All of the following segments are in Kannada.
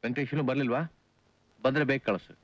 ವೆಂಕಟೇಶನು ಬರ್ಲಿಲ್ವಾ? ಬಂದ್ರೆ ಬೇಗ ಕಳಿಸು.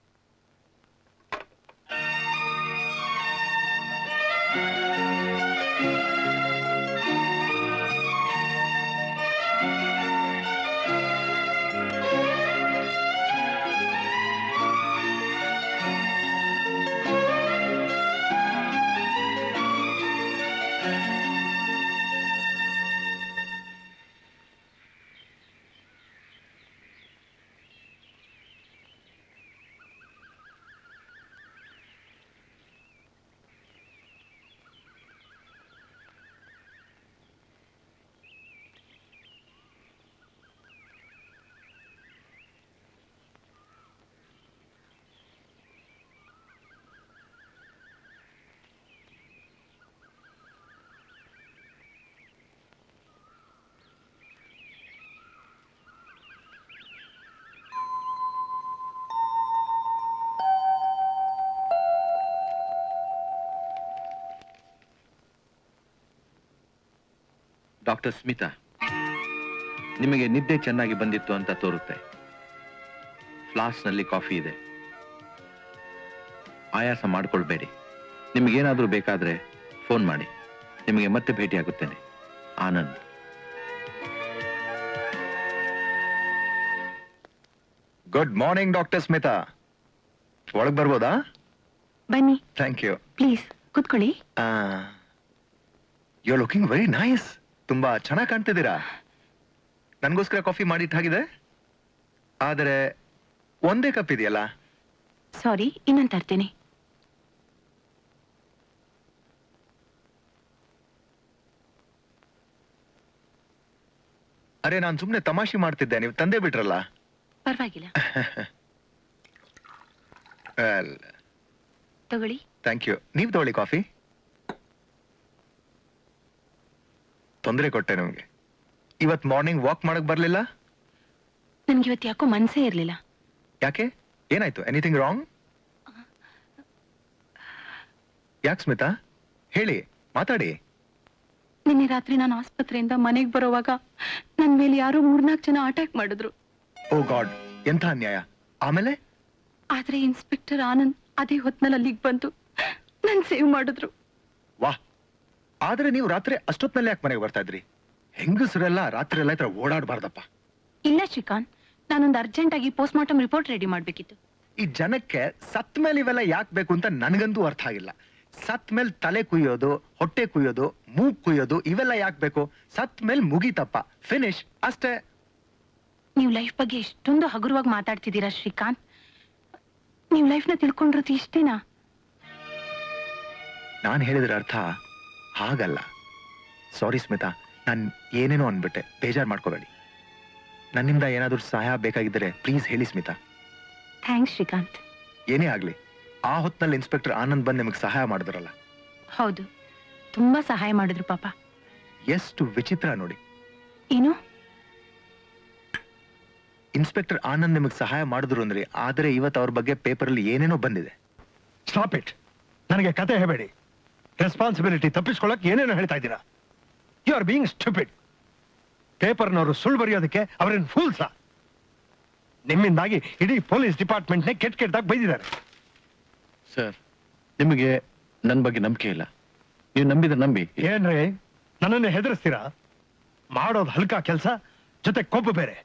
ಡಾಕ್ಟರ್ ಸ್ಮಿತಾ, ನಿಮಗೆ ನಿದ್ದೆ ಚೆನ್ನಾಗಿ ಬಂದಿತ್ತು ಅಂತ ತೋರುತ್ತೆ. ಫ್ಲಾಸ್ಕ್ನಲ್ಲಿ ಕಾಫಿ ಇದೆ. ಆಯಾಸ ಮಾಡಿಕೊಳ್ಬೇಡಿ. ನಿಮಗೇನಾದರೂ ಬೇಕಾದ್ರೆ ಫೋನ್ ಮಾಡಿ. ನಿಮಗೆ ಮತ್ತೆ ಭೇಟಿಯಾಗುತ್ತೇನೆ. Anand. Good morning doctor Smita. ಒಳಗೆ ಬರ್ಬೋದಾ? ಬನ್ನಿ. Thank you. ಪ್ಲೀಸ್ ಕೂತ್ಕೊಳ್ಳಿ. You are looking very nice. ತುಂಬಾ ಚೆನ್ನಾಗಿ ಕಾಣ್ತಿದ್ದೀರಾ. ನನ್ಗೋಸ್ಕರ ಕಾಫಿ ಮಾಡಿಟ್ಟಾಗಿದೆ, ಆದರೆ ಒಂದೇ ಕಪ್ ಇದೆಯಲ್ಲ. ಸಾರಿ, ಇನ್ನೊಂದು ತರ್ತೇನೆ. ಅರೆ, ನಾನು ಸುಮ್ಮನೆ ತಮಾಷೆ ಮಾಡ್ತಿದ್ದೆ, ನೀವು ತಂದೆ ಬಿಟ್ರಲ್ಲ. ಪರವಾಗಿಲ್ಲ. ತಗೊಳ್ಳಿ. Thank you. ನೀವು ತಗೊಳ್ಳಿ ಕಾಫಿ. ತೊಂದರೆ ಕೊಟ್ಟೆ ನಿಮಗೆ. ಇವತ್ ಮಾರ್ನಿಂಗ್ ವಾಕ್ ಮಾಡಕ್ ಬರ್ಲಿಲ್ಲ? ನನ್ಗೆ ಇವತ್ತು ಯಾಕೋ ಮನ್ಸೇ ಇರ್ಲಿಲ್ಲ. ಯಾಕೆ? ಏನಾಯ್ತು? Anything wrong? ಯಾಕೆ ಸ್ಮಿತಾ, ಹೇಳಿ, ಮಾತಾಡಿ. ನಿನ್ನೆ ರಾತ್ರಿ ನಾನು ಆಸ್ಪತ್ರೆಯಿಂದ ಮನೆಗೆ ಬರೋವಾಗ ನನ್ ಮೇಲೆ ಯಾರೋ 3-4 ಜನ ಅಟ್ಯಾಕ್ ಮಾಡಿದ್ರು. ಓ ಗಾಡ್, ಎಂಥ ಅನ್ಯಾಯ. ಆಮೇಲೆ? ಆದ್ರೆ ಇನ್ಸ್ಪೆಕ್ಟರ್ ಆನಂದ್ ಅದೇ ಹೊತ್ನಲ್ಲಿ ಅಲ್ಲಿಗೆ ಬಂದು ನನ್ ಸೇವ್ ಮಾಡಿದ್ರು. ವಾಹ್, ಆದ್ರೆ ನೀವು ರಾತ್ರಿ ಅಷ್ಟೊತ್ನಲ್ಲಿ ಯಾಕೆ ಮನೆಗೆ ಬರ್ತಾ ಇದ್ರಿ? ಹೆಂಗಸರೆಲ್ಲ ರಾತ್ರಿ ಎಲ್ಲ ಇತರ ಓಡಾಡಬಾರ್ದಪ್ಪ. ಇಲ್ಲ ಶ್ರೀಕಾಂತ್, ನಾನೊಂದು ಅರ್ಜೆಂಟ್ ಆಗಿ ಪೋಸ್ಟ್ ಮಾರ್ಟಮ್ ರಿಪೋರ್ಟ್ ರೆಡಿ ಮಾಡ್ಬೇಕಿತ್ತು. ಈ ಜನಕ್ಕೆ ಸತ್ ಮೇಲೆ ಇವೆಲ್ಲ ಯಾಕೆ ಬೇಕು ಅಂತ ನನಗಂತೂ ಅರ್ಥ ಆಗಿಲ್ಲ. ಸತ್ ಮೇಲೆ ತಲೆ ಕುಯ್ಯೋದು, ಹೊಟ್ಟೆ ಕುಯ್ಯೋದು, ಮೂಗ್ ಕುಯ್ಯೋದು ಇವೆಲ್ಲ ಯಾಕೆ ಬೇಕು? ಸತ್ ಮೇಲೆ ಮುಗಿತಪ್ಪ, ಫಿನಿಶ್, ಅಷ್ಟೇ. ನೀವು ಲೈಫ್ ಬಗ್ಗೆ ಎಷ್ಟೊಂದು ಹಗುರವಾಗಿ ಮಾತಾಡ್ತಿದ್ದೀರಾ ಶ್ರೀಕಾಂತ್. ನೀವು ಲೈಫ್ನ ತಿಳ್ಕೊಂಡಿರೋದು ಇಷ್ಟೇನಾ? ನಾನು ಹೇಳಿದ್ರ ಅರ್ಥ ಹಾಗಲ್ಲ. ಸಾರಿ ಸ್ಮಿತಾ, ನಾನು ಏನೇನೋ ಅನ್ಬಿಟ್ಟೆ, ಬೇಜಾರು ಮಾಡ್ಕೋಬೇಡಿ. ನನ್ನಿಂದ ಏನಾದ್ರೂ ಸಹಾಯ ಬೇಕಾಗಿದ್ದರೆ ಪ್ಲೀಸ್ ಹೇಳಿ ಸ್ಮಿತಾ. ಥ್ಯಾಂಕ್ಸ್ ಶ್ರೀಕಾಂತ್. ಏನೇ ಆಗ್ಲಿ, ಆ ಹೊತ್ನಲ್ಲಿ ಇನ್ಸ್ಪೆಕ್ಟರ್ ಆನಂದ್ ಬಂದು ನಿಮಗೆ ಸಹಾಯ ಮಾಡಿದ್ರಲ್ಲ. ಹೌದು, ತುಂಬಾ ಸಹಾಯ ಮಾಡಿದ್ರು ಪಾಪ. ಎಷ್ಟು ವಿಚಿತ್ರ ನೋಡಿ. ಏನು? ಇನ್ಸ್ಪೆಕ್ಟರ್ ಆನಂದ್ ನಿಮಗೆ ಸಹಾಯ ಮಾಡಿದ್ರು ಅಂದ್ರೆ, ಆದರೆ ಇವತ್ತು ಅವ್ರ ಬಗ್ಗೆ ಪೇಪರ್ ಅಲ್ಲಿ ಏನೇನೋ ಬಂದಿದೆ. Stop it. ನನಗೆ ಕತೆ ಹೇಳಬೇಡಿ. ರೆಸ್ಪಾನ್ಸಿಬಿಲಿಟಿ ತಪ್ಪಿಸ್ಕೊಳ್ಳಕ್ ಏನೇನೋ ಹೇಳ್ತಾ ಇದ್ದೀರಾ. You are being stupid. ಪೇಪರ್ನವರು ಸುಳ್ಳು ಬರೆಯೋದಕ್ಕೆ ಅವರೇನು ಫೂಲ್ಸಾ? ನಿಮ್ಮಿಂದಾಗಿ ಇಡೀ ಪೊಲೀಸ್ ಡಿಪಾರ್ಟ್ಮೆಂಟ್ನೇ ಕೆಟ್ಟದಾಗಿ ಬೈದಿದ್ದಾರೆ. ಸರ್, ನಿಮಗೆ ನನ್ನ ಬಗ್ಗೆ ನಂಬಿಕೆ ಇಲ್ಲ. ನೀವು ನಂಬಿದ್ರೆ ನಂಬಿ. ಏನ್ರಿ ನನ್ನನ್ನು ಹೆದರಿಸ್ತೀರಾ? ಮಾಡೋದು ಹಲ್ಕ ಕೆಲಸ, ಜೊತೆ ಕೊಬ್ಬು ಬೇರೆ.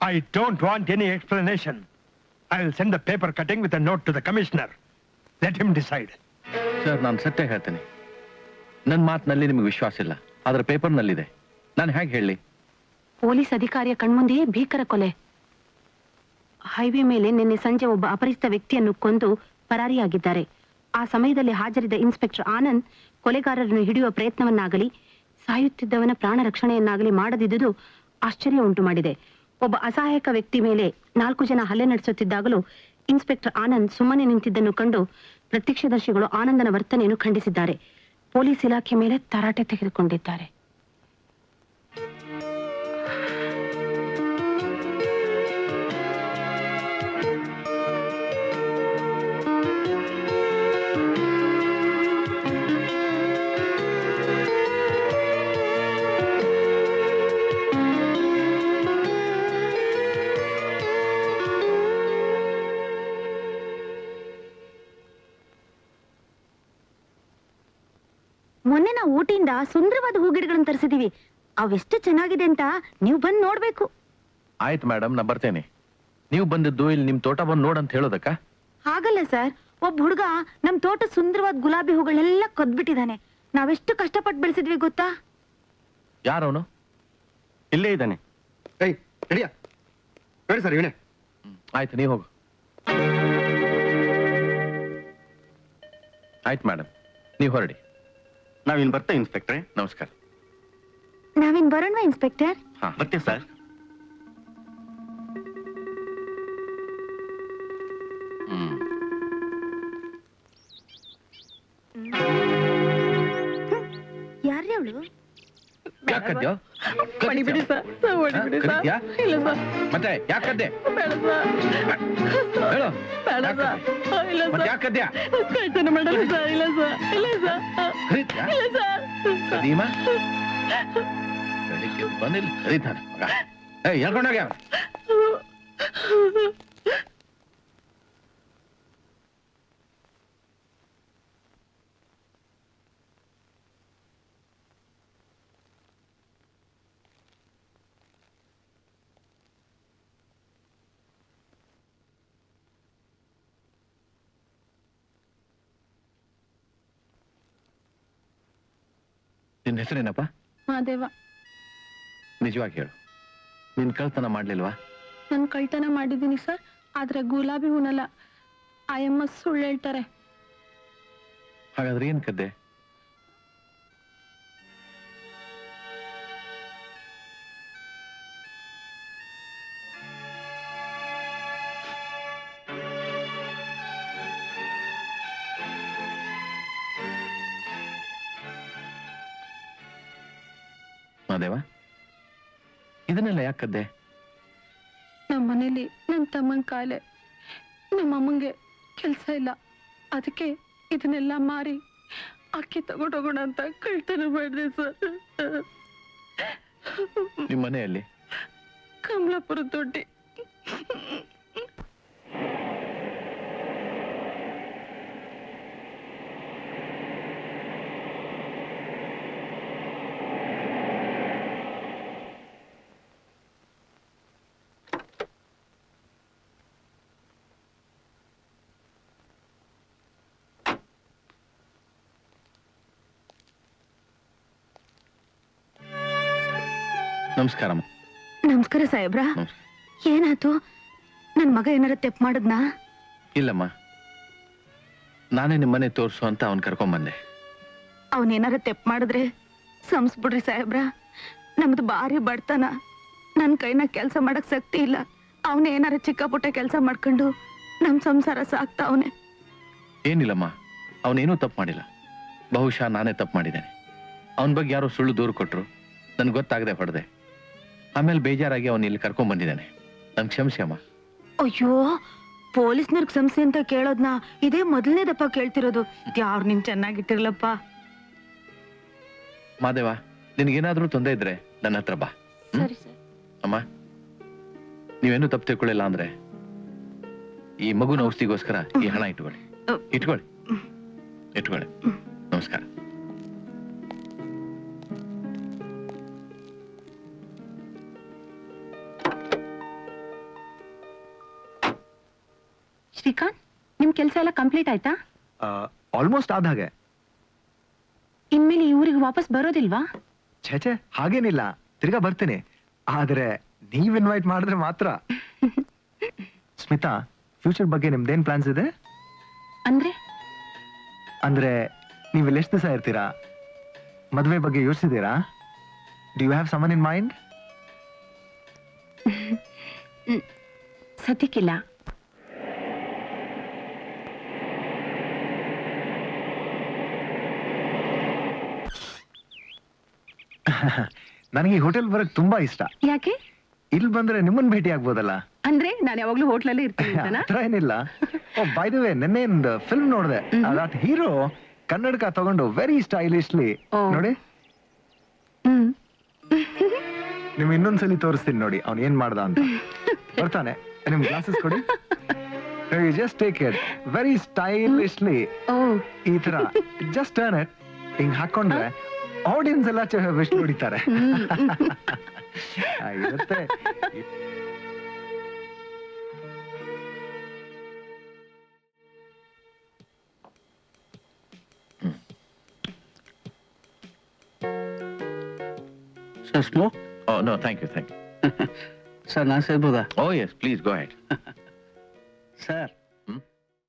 I don't want any explanation. I will send the paper cutting with a note to the commissioner. Let him decide. Sir, ನಾನು ಸತ್ಯ ಹೇಳ್ತೇನೆ. ನನ್ನ ಮಾತಿನಲ್ಲಿ ನಿಮಗೆ ವಿಶ್ವಾಸ ಇಲ್ಲ, ಆದ್ರೆ ಪೇಪರ್ನಲ್ಲಿದೆ. ನಾನು ಹೇಗೆ ಹೇಳಿ? ಪೊಲೀಸ್ ಅಧಿಕಾರಿಯ ಕಣ್ಮುಂದೆಯೇ ಭೀಕರ ಕೊಲೆ. ಹೈವೇ ಮೇಲೆ ನಿನ್ನೆ ಸಂಜೆ ಒಬ್ಬ ಅಪರಿಚಿತ ವ್ಯಕ್ತಿಯನ್ನು ಕೊಂದು ಪರಾರಿಯಾಗಿದ್ದಾರೆ. ಆ ಸಮಯದಲ್ಲಿ ಹಾಜರಿದ್ದ ಇನ್ಸ್ಪೆಕ್ಟರ್ ಆನಂದ್ ಕೊಲೆಗಾರರನ್ನು ಹಿಡಿಯುವ ಪ್ರಯತ್ನವನ್ನಾಗಲಿ ಸಾಯುತ್ತಿದ್ದವನ ಪ್ರಾಣ ರಕ್ಷಣೆಯನ್ನಾಗಲಿ ಮಾಡದಿದ್ದುದು ಆಶ್ಚರ್ಯ ಉಂಟು ಮಾಡಿದೆ. ಒಬ್ಬ ಅಸಹಾಯಕ ವ್ಯಕ್ತಿ ಮೇಲೆ 4 ಜನ ಹಲ್ಲೆ ನಡೆಸುತ್ತಿದ್ದಾಗಲೂ ಇನ್ಸ್ಪೆಕ್ಟರ್ ಆನಂದ್ ಸುಮ್ಮನೆ ನಿಂತಿದ್ದನ್ನು ಕಂಡು ಪ್ರತ್ಯಕ್ಷದರ್ಶಿಗಳು ಆನಂದನ ವರ್ತನೆಯನ್ನು ಖಂಡಿಸಿದ್ದಾರೆ. ಪೊಲೀಸ್ ಇಲಾಖೆ ಮೇಲೆ ತರಾಟೆ ತೆಗೆದುಕೊಂಡಿದ್ದಾರೆ. ನಾವು ಊಟಿಯಿಂದ ಸುಂದರವಾದ ಹೂಗಿಡಗಳನ್ನು ತರಿಸಿದೀವಿ. ಅವೆಷ್ಟು ಚೆನ್ನಾಗಿದೆ ಅಂತ ನೀವು ಬಂದು ನೋಡ್ಬೇಕು. ಆಯ್ತು ಮೇಡಮ್, ನಾ ಬರ್ತೇನೆ. ನೀವು ಬಂದಿದ್ದು ಇಲ್ಲಿ ನಿಮ್ ತೋಟ ಬಂದು ನೋಡಂತ ಹೇಳೋದಕ್ಕ? ಹಾಗಲ್ಲ ಸರ್, ಒಬ್ಬ ಹುಡುಗ ನಮ್ ತೋಟ ಸುಂದರವಾದ ಗುಲಾಬಿ ಹೂಗಳನ್ನೆಲ್ಲ ಕದ್ಬಿಟ್ಟಿದ್ದಾನೆ. ನಾವೆಷ್ಟು ಕಷ್ಟಪಟ್ಟು ಬೆಳೆಸಿದ್ವಿ ಗೊತ್ತಾ? ಯಾರವನು? ಇಲ್ಲೇ ಇದ್ದಾನೆ. ಏಯ್ ರೆಡಿಯಾ? ಬೇಡ ಸರ್ ಇವನೇ. ಆಯ್ತು, ನೀವು ಹೋಗು. ಆಯ್ತು ಮೇಡಮ್, ನೀವು ಹೊರಡಿ. ನಾವಿನ್ ಬರ್ತೇವೆ ಇನ್ಸ್ಪೆಕ್ಟ್ರೆ. ನಮಸ್ಕಾರ. ನಾವಿನ್ ಬರೋಣ ಇನ್ಸ್ಪೆಕ್ಟರ್. ಹಾ, ಬರ್ತೇವೆ ಸರ್. ಯಾರ್ರೀ ಅವಳು? ಯಾಕದ್ಯೋ? ಹೊಡಿಬಿಡಿ ಸರ್, ಹೊಡಿಬಿಡಿ ಸರ್. ಕರಿತ್ಯಾ? ಇಲ್ಲ ಸರ್, ಮತ್ತೆ ಯಾಕದ್ದೆ? ಬೇಡ ಸರ್, ಹೇಳು. ಬೇಡ ಸರ್, ಇಲ್ಲ ಮತ್ತೆ ಸರ್. ಯಾಕದ್ಯಾ? ಕಳ್ತನ ಮಾಡಲ್ಲ ಸರ್, ಇಲ್ಲ ಸರ್, ಇಲ್ಲ ಸರ್, ಕರಿತ್ಯಾ? ಇಲ್ಲ ಸರ್. ಕದೀಮ ಬೆಳಿಗ್ಗೆ ಬಂದಿಲ್ಲ ಕರೀತಾನೆ ಮಗ. ಏಯ್ ಹೇಳ್ಕೊಂಡೋಗ್ಯ. ನಿನ್ನ ಹೆಸರೇನಪ್ಪ? ಮಾದೇವ. ನಿಜವಾಗಿ ಹೇಳು, ನೀನ್ ಕಳ್ತನ ಮಾಡ್ಲಿಲ್ವಾ? ನಾನು ಕಳ್ತನ ಮಾಡಿದ್ದೀನಿ ಸರ್, ಆದ್ರೆ ಗುಲಾಬಿ ಹೂನಲ್ಲ. ಆಯಮ್ಮ ಸುಳ್ಳು ಹೇಳ್ತಾರೆ. ಹಾಗಾದ್ರೆ ಏನ್ ಕದ್ದೆ? ಮಾದೇವ, ಇದನ್ನೆಲ್ಲ ಯಾಕದ್ದೆ? ನಮ್ಮ ಮನೇಲಿ ನನ್ನ ತಮ್ಮನ ಕಾಯಿಲೆ, ನಮ್ಮ ಅಮ್ಮಂಗೆ ಕೆಲಸ ಇಲ್ಲ, ಅದಕ್ಕೆ ಇದನ್ನೆಲ್ಲ ಮಾರಿ ಅಕ್ಕಿ ತಗೊಂಡೋಗೋಣ ಅಂತ ಕಳ್ತನ ಮಾಡಿದೆ ಸರ್. ನಿಮ್ ಮನೆಯಲ್ಲಿ? ಕಮಲಾಪುರ ದೊಡ್ಡಿ. ನಮಸ್ಕಾರ. ನಮಸ್ಕಾರ ಸಾಹೇಬ್ರ. ಏನಾಯ್ತು? ನನ್ ಮಗ ಏನಾರ ತೆಪ್ಪು ಮಾಡದ್ನಾ? ಇಲ್ಲಮ್ಮ, ನಾನೇ ನಿಮ್ಮನೆ ತೋರ್ಸು ಅಂತ ಅವನ್ ಕರ್ಕೊಂಬಂದೆ. ಅವನೇನಾರ ತೆಪ್ಪು ಮಾಡಿದ್ರೆ ಸಂಸ್ಬಿಡ್ರಿ ಸಾಹೇಬ್ರ. ನಮ್ದು ಭಾರಿ ಬಡ್ತನ, ನನ್ ಕೈನ ಕೆಲ್ಸ ಮಾಡಕ್ ಶಕ್ತಿ ಇಲ್ಲ. ಅವನೇನಾರ ಚಿಕ್ಕ ಪುಟ್ಟ ಕೆಲ್ಸ ಮಾಡ್ಕೊಂಡು ನಮ್ ಸಂಸಾರ ಸಾಕ್ತಾವನೆ. ಏನಿಲ್ಲಮ್ಮ, ಅವನೇನೂ ತಪ್ಪು ಮಾಡಿಲ್ಲ. ಬಹುಶಃ ನಾನೇ ತಪ್ಪು ಮಾಡಿದ್ದೇನೆ. ಅವನ ಬಗ್ಗೆ ಯಾರೋ ಸುಳ್ಳು ದೂರು ಕೊಟ್ರು, ನನ್ಗೆ ಗೊತ್ತಾಗದೆ ಹೊಡೆದೆ. ಆಮೇಲೆ ಬೇಜಾರಾಗಿ ಅವನ್ ಇಲ್ಲಿ ಕರ್ಕೊಂಡ್ ಬಂದಿದ್ದಾನೆ. ನನ್ ಕ್ಷಮಿಸಿ ಅಮ್ಮ. ಅಯ್ಯೋ, ಪೊಲೀಸ್ನವ್ರಿಗೆ ಕ್ಷಮಿಸಿ ಅಂತ ಕೇಳೋದ್ನ ಇದೇ ಮೊದಲನೇದಪ್ಪ ಕೇಳ್ತಿರೋದು. ಯಾರು ನಿನ್ ಚೆನ್ನಾಗಿಟ್ಟಿರ್ಲಪ್ಪ. ಮಾದೇವ, ನಿನ್ಗೇನಾದ್ರೂ ತೊಂದರೆ ಇದ್ರೆ ನನ್ನ ಹತ್ರ ಬಾ. ಸರಿ ಸರ್. ಅಮ್ಮ, ನೀವೇನು ತಪ್ಪು ತಿಳ್ಕೊಳ್ಳಿಲ್ಲ ಅಂದ್ರೆ ಈ ಮಗುನ ಔಷಧಿಗೋಸ್ಕರ ಈ ಹಣ ಇಟ್ಕೊಳ್ಳಿ. ಇಟ್ಕೊಳ್ಳಿ, ಇಟ್ಕೊಳ್ಳಿ. ನಮಸ್ಕಾರ. ಶ್ರೀಕಾಂತ್, ನಿಮ್ ಕೆಲ್ಸ ಎಲ್ಲ ಕಂಪ್ಲೀಟ್ ಆಯ್ತಾ? ಆಲ್ಮೋಸ್ಟ್ ಆದ ಹಾಗೆ. ಇನ್ಮೇಲೆ ಈ ಊರಿಗೆ ವಾಪಸ್ ಬರೋದಿಲ್ವಾ? ಛೇ, ಹಾಗೇನಿಲ್ಲ, ತಿರ್ಗಾ ಬರ್ತೀನಿ. ಆದ್ರೆ ನೀವ್ ಇನ್ವೈಟ್ ಮಾಡಿದ್ರೆ ಮಾತ್ರ. ಸ್ಮಿತಾ, ಫ್ಯೂಚರ್ ಬಗ್ಗೆ ನಿಮ್ದೇನ್ ಪ್ಲಾನ್ಸ್ ಇದೆ? ಅಂದ್ರೆ ನೀವು ಇಲ್ಲಿ ಎಷ್ಟು ದಿವಸ ಇರ್ತೀರಾ? ಮದ್ವೆ ಬಗ್ಗೆ ಯೋಚಿಸಿದೀರಾ? Do you have someone in mind? ಸದ್ಯಕ್ಕಿಲ್ಲ. ನನಗೆ ಈ ಹೋಟೆಲ್ ಬರಕ್ ತುಂಬಾ ಇಷ್ಟ. ಯಾಕೆ? ಇಲ್ಲಿ ಬಂದ್ರೆ ನಿಮ್ಮನ್ ಭೇಟಿ ಆಗ್ಬೋದಲ್ಲ. ಅಂದ್ರೆ ನಾನು ಯಾವಾಗ್ಲೂ ಹೋಟ್ಲಲ್ಲಿ ಇರ್ತೀನಿ ಅಂತನಾ? ಹತ್ರ ಏನಿಲ್ಲ. ಓ, ಬೈ ದ ವೇ, ನಿನ್ನೆ ಒಂದು ಫಿಲ್ಮ್ ನೋಡಿದೆ. ಅದಾಟ್ ಹೀರೋ ಕನ್ನಡಕ ತಗೊಂಡು ವೆರಿ ಸ್ಟೈಲಿಶ್ಲಿ ನೋಡಿ. ನಿಮ್ ಇನ್ನೊಂದ್ಸಲಿ ತೋರಿಸ್ತೀನಿ ನೋಡಿ ಅವ್ನ್ ಏನ್ ಮಾಡ್ದ ಅಂತ. ಬರ್ತಾನೆ. ನಿಮ್ ಗ್ಲಾಸಸ್ ಕೊಡಿ. Just take it very stylishly. ಈ ತರ ಜಸ್ಟ್ ಟರ್ನ್ ಇಟ್. ಹಿಂಗ್ ಹಾಕೊಂಡ್ರೆ ಆಡಿಯನ್ಸ್ ಎಲ್ಲ ವಿಷ್ಣು ಹೊಡಿತಾರೆ ಇರುತ್ತೆ. Sir smoke Oh, no, thank you. Sir ನಾನು ಸೇರ್ಬೋದಾ Oh, yes, please go ahead. Sir